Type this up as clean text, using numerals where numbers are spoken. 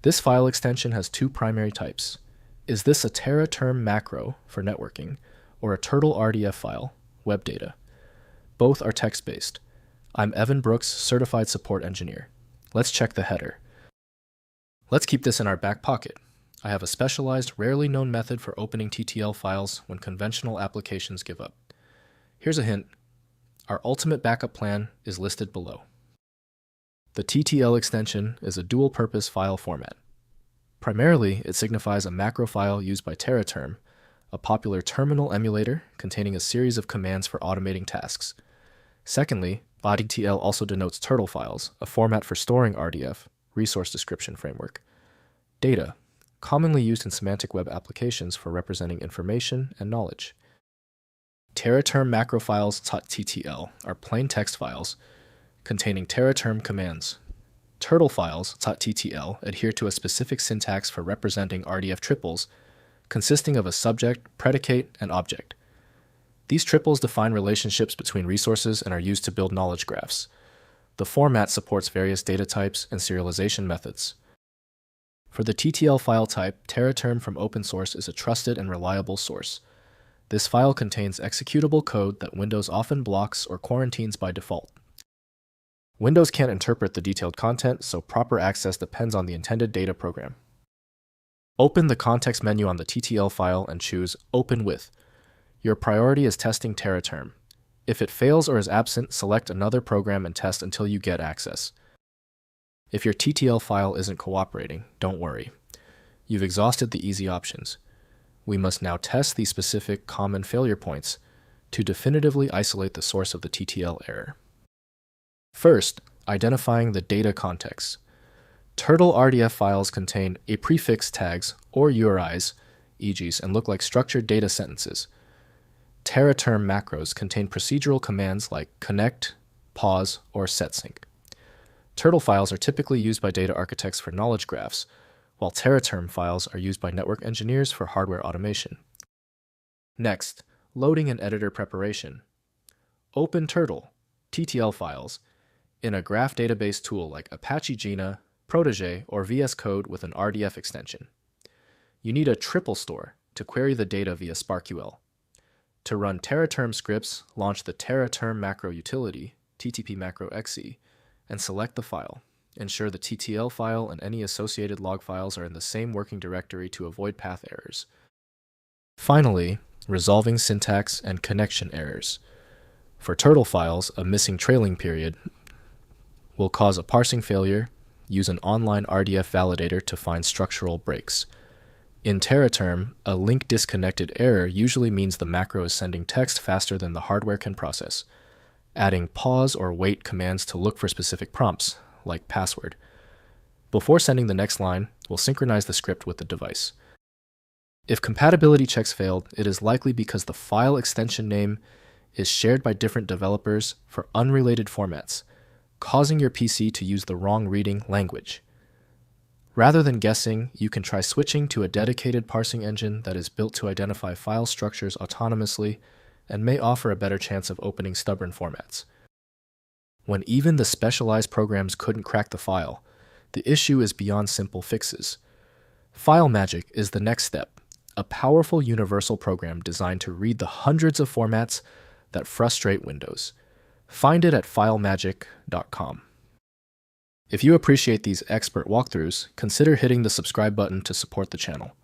This file extension has two primary types. Is this a Tera Term Macro for networking or a Turtle RDF file, web data? Both are text-based. I'm Evan Brooks, Certified Support Engineer. Let's check the header. Let's keep this in our back pocket. I have a specialized, rarely known method for opening TTL files when conventional applications give up. Here's a hint. Our ultimate backup plan is listed below. The TTL extension is a dual-purpose file format. Primarily, it signifies a macro file used by TeraTerm, a popular terminal emulator containing a series of commands for automating tasks. Secondly, Load TTL also denotes turtle files, a format for storing RDF, resource description framework. Data, commonly used in semantic web applications for representing information and knowledge. TeraTerm Macro Files .ttl are plain text files containing TeraTerm commands. Turtle files .ttl adhere to a specific syntax for representing RDF triples consisting of a subject, predicate, and object. These triples define relationships between resources and are used to build knowledge graphs. The format supports various data types and serialization methods. For the TTL file type, TeraTerm from open source is a trusted and reliable source. This file contains executable code that Windows often blocks or quarantines by default. Windows can't interpret the detailed content, so proper access depends on the intended data program. Open the context menu on the TTL file and choose Open With. Your priority is testing TeraTerm. If it fails or is absent, select another program and test until you get access. If your TTL file isn't cooperating, don't worry. You've exhausted the easy options. We must now test the specific common failure points to definitively isolate the source of the TTL error. First, identifying the data context. Turtle RDF files contain a prefix tags or URIs, EGs, and look like structured data sentences. TeraTerm macros contain procedural commands like connect, pause, or setSync. Turtle files are typically used by data architects for knowledge graphs, while TeraTerm files are used by network engineers for hardware automation. Next, loading and editor preparation. Open Turtle TTL files in a graph database tool like Apache Gina, Protege, or VS Code with an RDF extension. You need a triple store to query the data via SparkQL. To run TeraTerm scripts, launch the Tera Term Macro utility, TTP Macro XE, and select the file. Ensure the TTL file and any associated log files are in the same working directory to avoid path errors. Finally, resolving syntax and connection errors. For turtle files, a missing trailing period will cause a parsing failure. Use an online RDF validator to find structural breaks. In TeraTerm, a link disconnected error usually means the macro is sending text faster than the hardware can process. Adding pause or wait commands to look for specific prompts, like password. Before sending the next line, we'll synchronize the script with the device. If compatibility checks failed, it is likely because the file extension name is shared by different developers for unrelated formats, causing your PC to use the wrong reading language. Rather than guessing, you can try switching to a dedicated parsing engine that is built to identify file structures autonomously and may offer a better chance of opening stubborn formats. When even the specialized programs couldn't crack the file, the issue is beyond simple fixes. FileMagick is the next step, a powerful universal program designed to read the hundreds of formats that frustrate Windows. Find it at filemagick.com. If you appreciate these expert walkthroughs, consider hitting the subscribe button to support the channel.